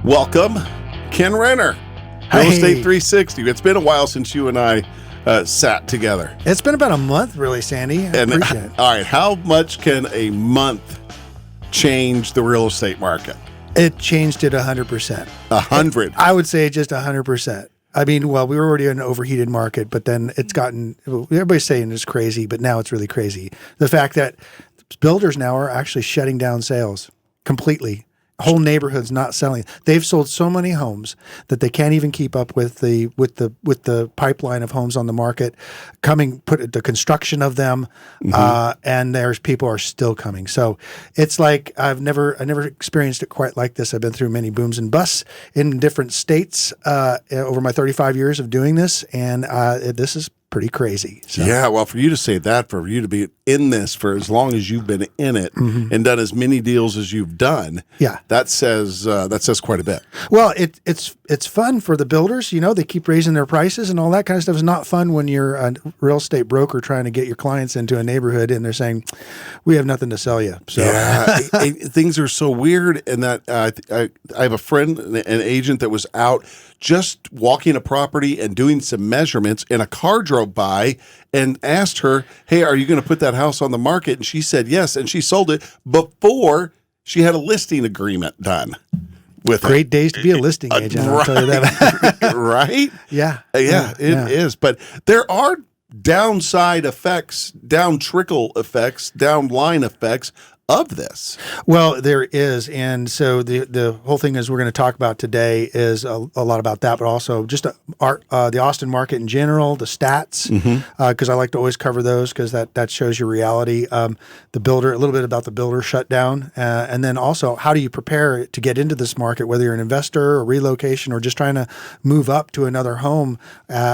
Welcome, Kenn Renner, Real Estate 360. It's been a while since you and I sat together. It's been about a month, really, Sandy. I appreciate it. All right, how much can a month change the real estate market? It changed it 100%. 100? I would say just 100%. I mean, well, we were already in an overheated market, but then it's gotten, everybody's saying it's crazy, but now it's really crazy. The fact that builders now are actually shutting down sales completely. Whole neighborhoods not selling. They've sold so many homes that they can't even keep up with the pipeline of homes on the market put the construction of them, and there's people are still coming. So it's like I never experienced it quite like this. I've been through many booms and busts in different states over my 35 years of doing this, and this is pretty crazy. So. Yeah, well, for you to say that, for you to be in this for as long as you've been in it and done as many deals as you've done, that says quite a bit. Well, it's fun for the builders. You know, they keep raising their prices and all that kind of stuff. It's not fun when you're a real estate broker trying to get your clients into a neighborhood and they're saying, "We have nothing to sell you." So yeah, things are so weird. And that I have a friend, an agent that was out just walking a property and doing some measurements, and a car drove by and asked her, "Hey, are you going to put that house on the market?" And she said yes, and she sold it before she had a listing agreement done with Great days to be a listing agent, I'll tell you that. Right? Yeah. It is. But there are downside effects, down trickle effects, downline effects of this. Well, there is. And so the whole thing is we're going to talk about today is a lot about that, but also just the Austin market in general, the stats, because I like to always cover those because that shows your reality. The builder, a little bit about the builder shutdown, and then also how do you prepare to get into this market, whether you're an investor or relocation or just trying to move up to another home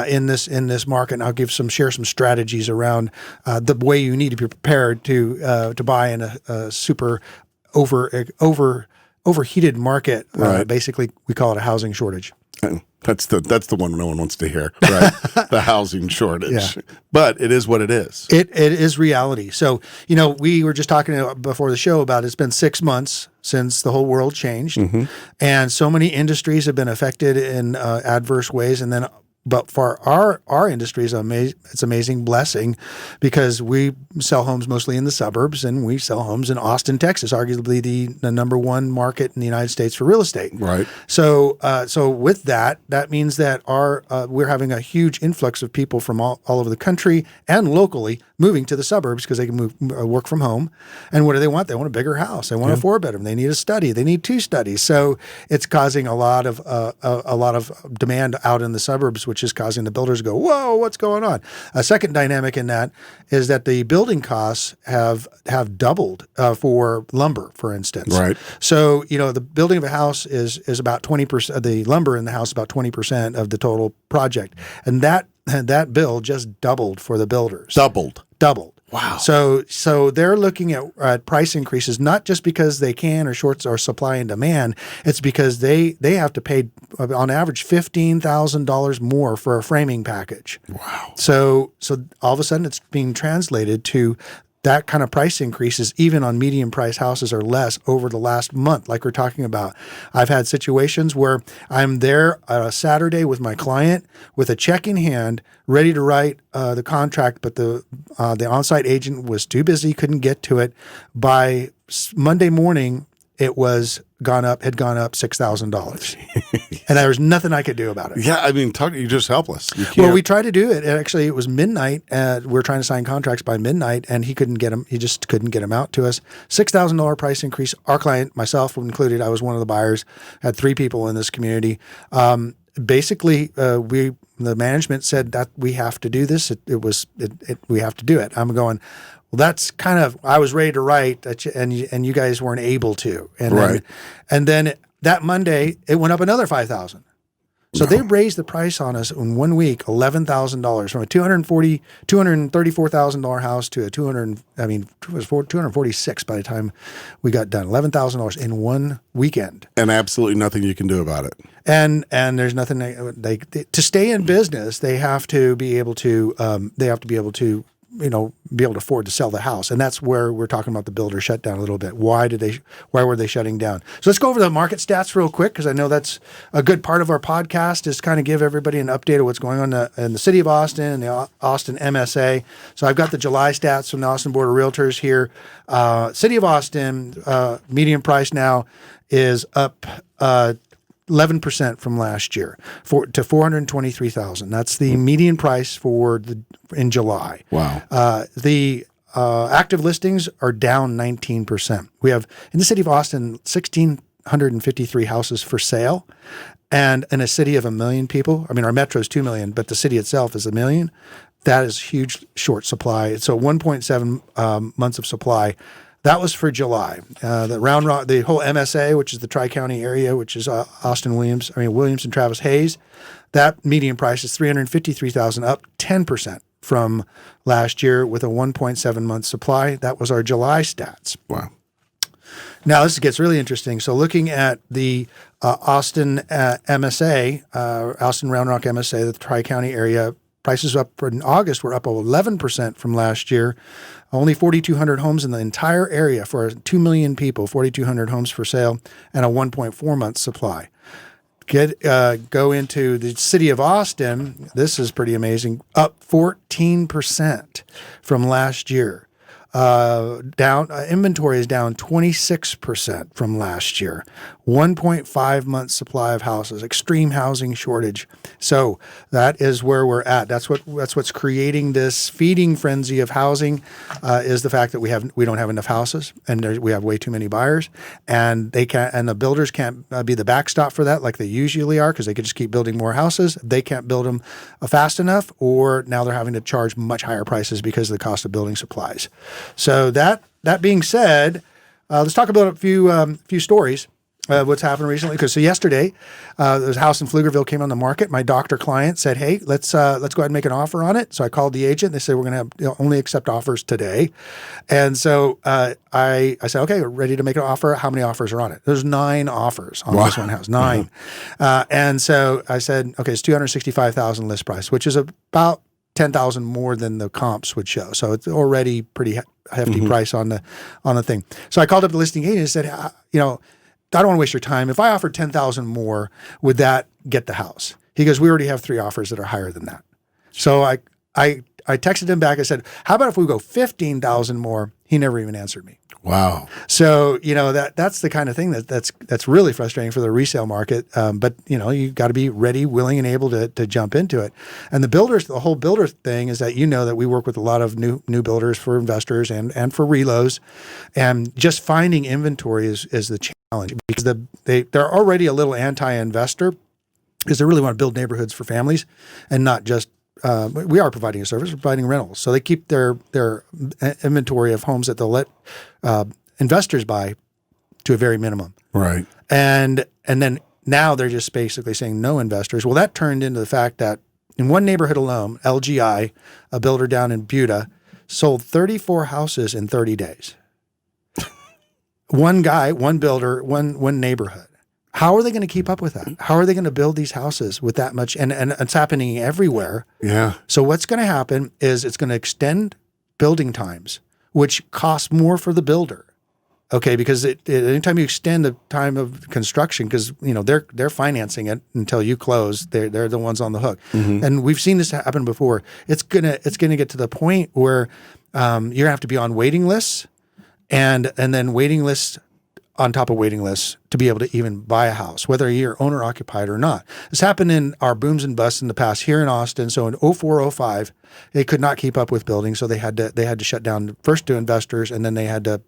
in this market. And I'll share some strategies around the way you need to be prepared to buy in a super overheated market. Right. Basically, we call it a housing shortage. That's the one no one wants to hear, right? The housing shortage. Yeah. But it is what it is. It is reality. So, you know, we were just talking before the show about it's been 6 months since the whole world changed, and so many industries have been affected in adverse ways, and then. But for our industry, it's an amazing blessing because we sell homes mostly in the suburbs, and we sell homes in Austin, Texas, arguably the number one market in the United States for real estate. Right. So with that means that we're having a huge influx of people from all over the country and locally moving to the suburbs because they can work from home. And what do they want? They want a bigger house. They want a 4-bedroom. They need a study. They need 2 studies. So it's causing a lot of demand out in the suburbs, which is causing the builders to go, "Whoa, what's going on?" A second dynamic in that is that the building costs have doubled for lumber, for instance. Right. So, you know, the building of a house is about 20%. The lumber in the house is about 20% of the total project, and that bill just doubled for the builders. Doubled. Wow. So they're looking at price increases, not just because they can or shorts or supply and demand. It's because they have to pay on average $15,000 more for a framing package. Wow. So all of a sudden it's being translated to that kind of price increases, even on medium price houses, are less over the last month, like we're talking about. I've had situations where I'm there on a Saturday with my client with a check in hand, ready to write the contract, but the on-site agent was too busy, couldn't get to it. By Monday morning, it had gone up $6,000, and there was nothing I could do about it. Yeah, I mean, you're just helpless. Well, we tried to do it. Actually, it was midnight. We were trying to sign contracts by midnight, and he couldn't get them. He just couldn't get them out to us. $6,000 price increase. Our client, myself included, I was one of the buyers. Had 3 people in this community. Basically, the management said that we have to do this. We have to do it. I'm going, well, that's kind of, I was ready to write, and you guys weren't able to. And then that Monday, it went up another $5,000. So they raised the price on us in 1 week, $11,000 from a $234,000 house to it was $246 by the time we got done. $11,000 in 1 weekend, and absolutely nothing you can do about it. And there's nothing to stay in business. They have to be able to be able to afford to sell the house. And that's where we're talking about the builder shutdown a little bit. Why were they shutting down? So let's go over the market stats real quick, because I know that's a good part of our podcast, is kind of give everybody an update of what's going on in the city of Austin and the Austin MSA. So I've got the July stats from the Austin Board of Realtors here. City of Austin, median price now is up 11% from last year to $423,000. That's the median price in July. Wow. The active listings are down 19%. We have in the city of Austin 1,653 houses for sale, and in a city of 1 million people. I mean, our metro is 2 million, but the city itself is 1 million. That is huge short supply. So 1.7 months of supply. That was for July. The whole MSA, which is the Tri-County area, which is Williams and Travis Hayes, that median price is $353,000, up 10% from last year with a 1.7 month supply. That was our July stats. Wow. Now this gets really interesting. So looking at the Austin MSA, Austin Round Rock MSA, the Tri-County area, prices up in August were up 11% from last year. Only 4,200 homes in the entire area for 2 million people, 4,200 homes for sale, and a 1.4 month supply. Go into the city of Austin. This is pretty amazing. Up 14% from last year. Inventory is down 26% from last year. 1.5 months supply of houses, extreme housing shortage. So that is where we're at. That's what's creating this feeding frenzy of housing, is the fact that we don't have enough houses, and we have way too many buyers, and the builders can't be the backstop for that like they usually are, because they could just keep building more houses. They can't build them fast enough, or now they're having to charge much higher prices because of the cost of building supplies. So that being said, let's talk about a few stories. What's happened recently? Because yesterday, there's a house in Pflugerville came on the market. My doctor client said, "Hey, let's go ahead and make an offer on it." So I called the agent. They said, "We're going to only accept offers today." And so I said, "Okay, we're ready to make an offer. How many offers are on it?" There's 9 offers on this one house, 9. And so I said, "Okay, it's $265,000 list price, which is about $10,000 more than the comps would show. So it's already pretty hefty price on the thing." So I called up the listing agent and said, "I don't want to waste your time. If I offered $10,000 more, would that get the house?" He goes, "We already have 3 offers that are higher than that." So I texted him back. I said, "How about if we go $15,000 more?" He never even answered me. Wow. So, that's the kind of thing that's really frustrating for the resale market. But you've got to be ready, willing, and able to jump into it. And the whole builder thing is that that we work with a lot of new builders for investors and for relos. And just finding inventory is the challenge, because they're already a little anti-investor, because they really want to build neighborhoods for families and not just we are providing a service, we're providing rentals. So they keep their inventory of homes that they'll let investors buy to a very minimum. Right. And then now they're just basically saying no investors. Well, that turned into the fact that in one neighborhood alone, LGI, a builder down in Buda, sold 34 houses in 30 days. One guy, one builder, one neighborhood. How are they going to keep up with that? How are they going to build these houses with that much? And it's happening everywhere. Yeah. So what's going to happen is it's going to extend building times, which costs more for the builder. Okay, because anytime you extend the time of construction, because they're financing it until you close, they're the ones on the hook. And we've seen this happen before. It's gonna get to the point where you're gonna have to be on waiting lists, and then waiting lists on top of waiting lists to be able to even buy a house, whether you're owner occupied or not. This happened in our booms and busts in the past here in Austin. So in 04, 05, they could not keep up with building, so they had to shut down first to investors, and then they had to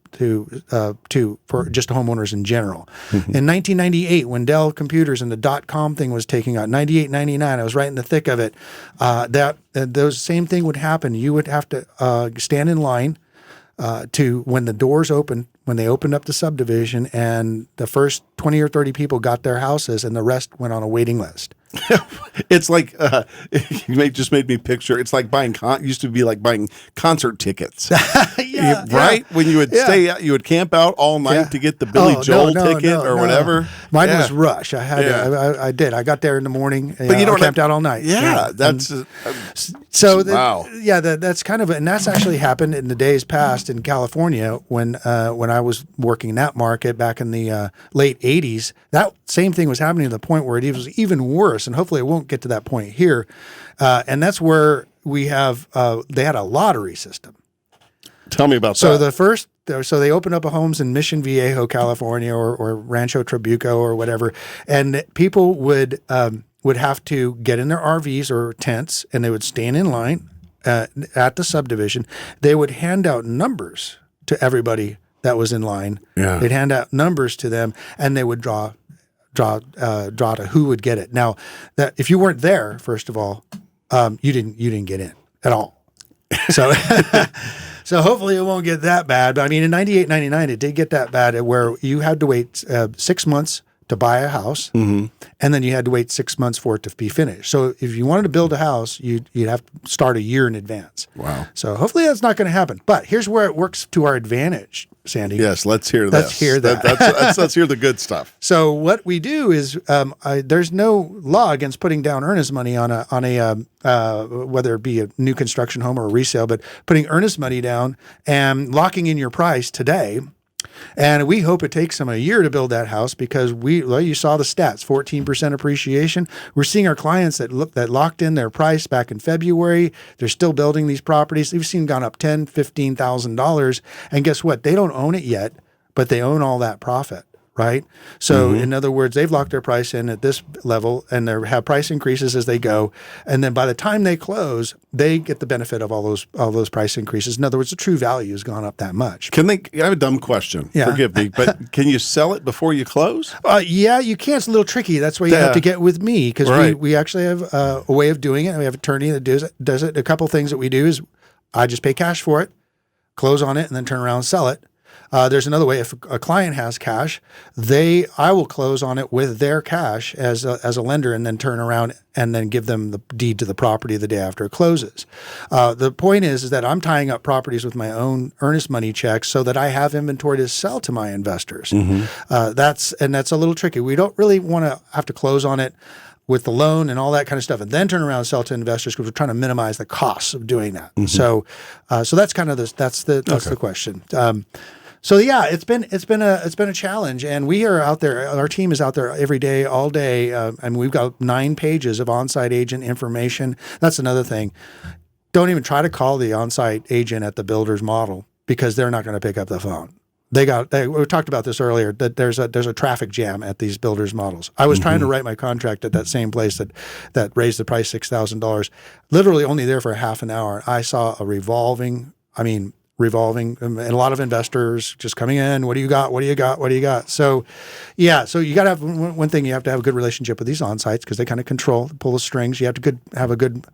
for just homeowners in general. In 1998, when Dell Computers and the .com thing was taking out, 98, 99, I was right in the thick of it. Those same thing would happen. You would have to stand in line to when the doors opened, when they opened up the subdivision, and the first 20 or 30 people got their houses and the rest went on a waiting list. It's like just made me picture. It's like buying used to be like buying concert tickets, right? When you would stay out, you would camp out all night to get the Billy Joel ticket or whatever. Mine was Rush. I had I did. I got there in the morning, but you camped out all night. Yeah, that's wow. That's kind of, and that's actually happened in the days past in California when I was working in that market back in the late '80s. That same thing was happening to the point where it was even worse, and hopefully it won't get to that point here. And that's where we have they had a lottery system. Tell me about that. So they opened up homes in Mission Viejo, California, or Rancho Trabuco or whatever, and people would have to get in their RVs or tents, and they would stand in line at the subdivision. They would hand out numbers to everybody that was in line. Yeah. They'd hand out numbers to them, and they would draw to who would get it. Now, that if you weren't there, first of all, you didn't get in at all. So, so hopefully it won't get that bad. But I mean, in 98, 99, it did get that bad where you had to wait 6 months to buy a house, and then you had to wait 6 months for it to be finished. So if you wanted to build a house, you'd have to start a year in advance. Wow. So hopefully that's not going to happen. But here's where it works to our advantage, Sandy. Yes, let's hear this. Let's hear that. Let's hear the good stuff. So what we do is there's no law against putting down earnest money on a whether it be a new construction home or a resale, but putting earnest money down and locking in your price today. And we hope it takes them a year to build that house because you saw the stats, 14% appreciation. We're seeing our clients that locked in their price back in February. They're still building these properties. We've seen gone up $10,000, $15,000. And guess what? They don't own it yet, but they own all that profit. Right. So in other words, they've locked their price in at this level and they have price increases as they go. And then by the time they close, they get the benefit of all those price increases. In other words, the true value has gone up that much. I have a dumb question. Yeah. Forgive me, but can you sell it before you close? Yeah, you can. It's a little tricky. That's why you have to get with me because we actually have a way of doing it. We have an attorney that does it. A couple things that we do is I just pay cash for it, close on it, and then turn around and sell it. There's another way. If a client has cash, I will close on it with their cash as a lender, and then turn around and then give them the deed to the property the day after it closes. The point is that I'm tying up properties with my own earnest money checks so that I have inventory to sell to my investors. That's a little tricky. We don't really want to have to close on it with the loan and all that kind of stuff, and then turn around and sell to investors because we're trying to minimize the costs of doing that. So that's kind of the question. So yeah, it's been a challenge, and we are out there. Our team is out there every day, all day, and we've got 9 pages of on-site agent information. That's another thing. Don't even try to call the on-site agent at the builder's model because they're not going to pick up the phone. We talked about this earlier, that there's a traffic jam at these builders models. I was trying to write my contract at that same place that raised the price $6,000, literally only there for half an hour. I saw a revolving, and a lot of investors just coming in. What do you got? What do you got? What do you got? So, yeah. So you got to have one thing. You have to have a good relationship with these on-sites because they kind of pull the strings. You have to have a good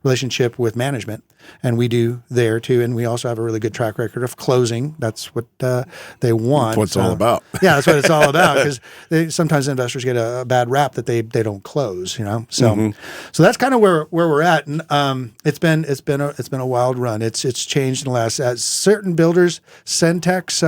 relationship with management, and we do there too. And we also have a really good track record of closing. That's what they want. That's what it's all about. Yeah, that's what it's all about. Because sometimes investors get a bad rap that they don't close. So so that's kind of where we're at. And it's been a wild run. It's changed in the last. Certain builders, Centex,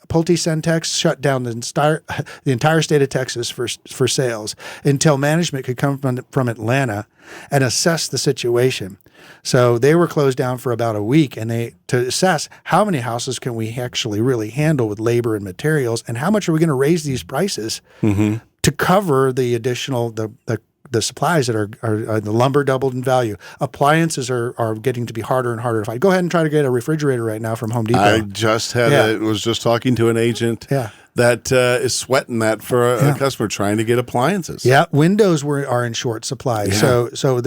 Pulte Centex, shut down the entire state of Texas for sales until management could come from Atlanta and assess the situation. So they were closed down for about a week, and to assess how many houses can we actually really handle with labor and materials, and how much are we going to raise these prices to cover the additional the supplies that are the lumber doubled in value. Appliances are getting to be harder and harder to find. Go ahead and try to get a refrigerator right now from Home Depot. I just was just talking to an agent that is sweating that for a customer trying to get appliances. Yeah, windows are in short supply. Yeah. So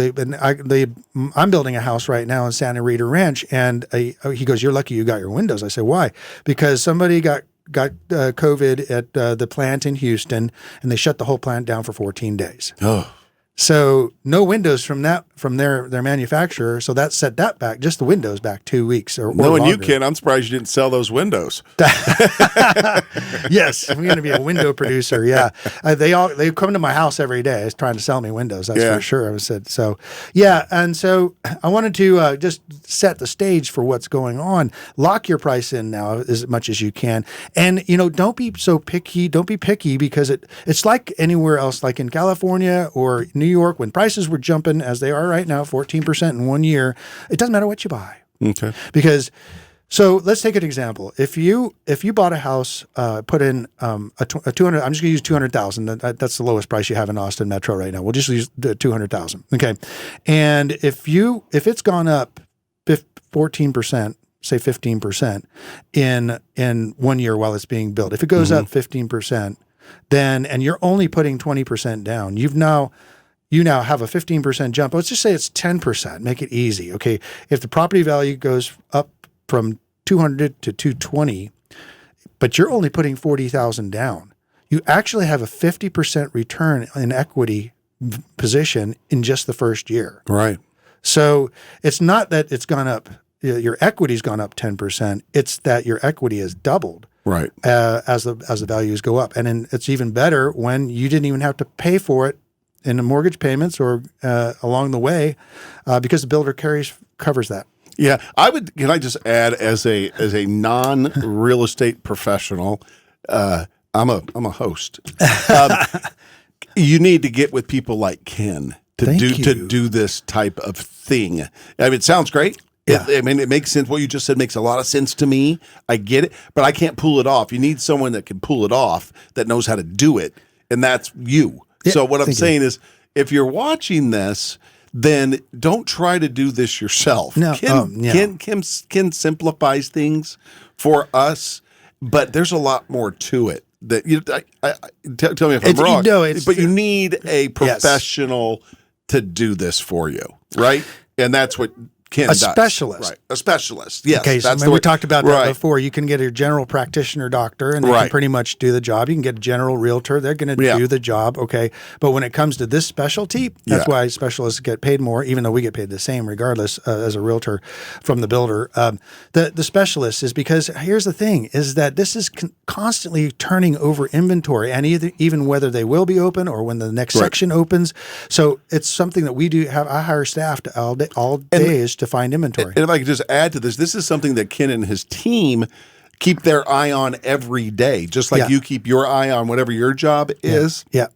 I'm building a house right now in Santa Rita Ranch, and he goes, "You're lucky you got your windows." I say, "Why?" Because somebody got COVID at the plant in Houston, and they shut the whole plant down for 14 days. Oh. So no windows from their manufacturer. So that set that back, just the windows back 2 weeks or Knowing you, longer. Ken, I'm surprised you didn't sell those windows. Yes, I'm going to be a window producer. Yeah, they come to my house every day. Is trying to sell me windows. That's for sure. I said so. Yeah, and so I wanted to just set the stage for what's going on. Lock your price in now as much as you can, and don't be so picky. Don't be picky because it's like anywhere else, like in California or New York, when prices were jumping as they are right now, 14% in 1 year. It doesn't matter what you buy. Okay. Because, so let's take an example. If you bought a house, put in a 200, I'm just going to use 200,000. That's the lowest price you have in Austin Metro right now. We'll just use the 200,000. Okay. And if it's gone up 14%, say 15% in 1 year while it's being built, if it goes up 15%, then, and you're only putting 20% down, you now have a 15% jump. Let's just say it's 10%. Make it easy. Okay. If the property value goes up from 200 to 220, but you're only putting 40,000 down, you actually have a 50% return in equity position in just the first year. Right. So it's not that it's gone up, your equity's gone up 10%. It's that your equity has doubled. Right. As the values go up. And then it's even better when you didn't even have to pay for it in the mortgage payments or along the way because the builder covers that. Yeah, can I just add as a non-real estate professional, I'm a host. You need to get with people like Ken to do this type of thing. I mean, it sounds great. Yeah. I mean, it makes sense. What you just said makes a lot of sense to me. I get it, but I can't pull it off. You need someone that can pull it off, that knows how to do it, and that's you. Yeah, so what I'm saying is, if you're watching this, then don't try to do this yourself. No, Ken simplifies things for us, but there's a lot more to it. That tell me if I'm wrong. But you need a professional to do this for you, right? And that's what Ken does. Specialist. Right. A specialist. Yes. Okay, so we talked about that before. You can get a general practitioner doctor and they can pretty much do the job. You can get a general realtor. They're going to do the job. Okay. But when it comes to this specialty, that's why specialists get paid more, even though we get paid the same regardless as a realtor from the builder. The specialist is because here's the thing is that this is constantly turning over inventory and even whether they will be open or when the next section opens. So it's something that we do have. I hire staff all days to find inventory. And if I could just add to this is something that Ken and his team keep their eye on every day, just like you keep your eye on whatever your job is. Yeah.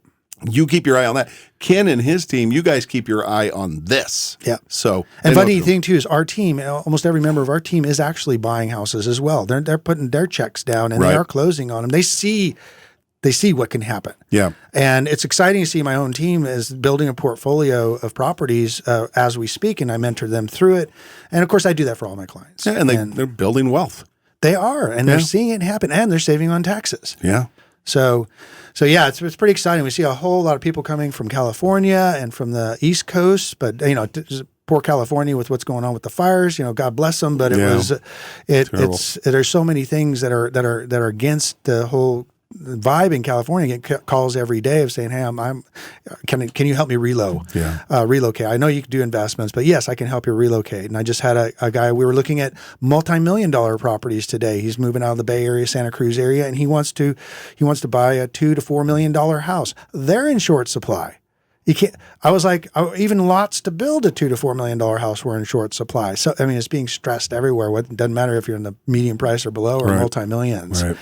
You keep your eye on that. Ken and his team, you guys keep your eye on this. Yeah. So, and funny thing too is our team, almost every member of our team is actually buying houses as well. They're putting their checks down and they are closing on them. They see what can happen. Yeah. And it's exciting to see my own team is building a portfolio of properties as we speak, and I mentor them through it. And of course, I do that for all my clients. Yeah, and they're building wealth. They are, and they're seeing it happen, and they're saving on taxes. Yeah. So yeah, it's pretty exciting. We see a whole lot of people coming from California and from the East Coast, but poor California with what's going on with the fires. God bless them, but there's so many things that are against the whole vibe in California. Get calls every day of saying, "Hey, can you help me relocate? I know you can do investments, but yes, I can help you relocate." And I just had a guy. We were looking at multi-million-dollar properties today. He's moving out of the Bay Area, Santa Cruz area, and he wants to buy a $2 to $4 million house. They're in short supply. You can't. I was like, even lots to build a $2 to $4 million house were in short supply. So I mean, it's being stressed everywhere. It doesn't matter if you're in the medium price or below or multi-millions. Right.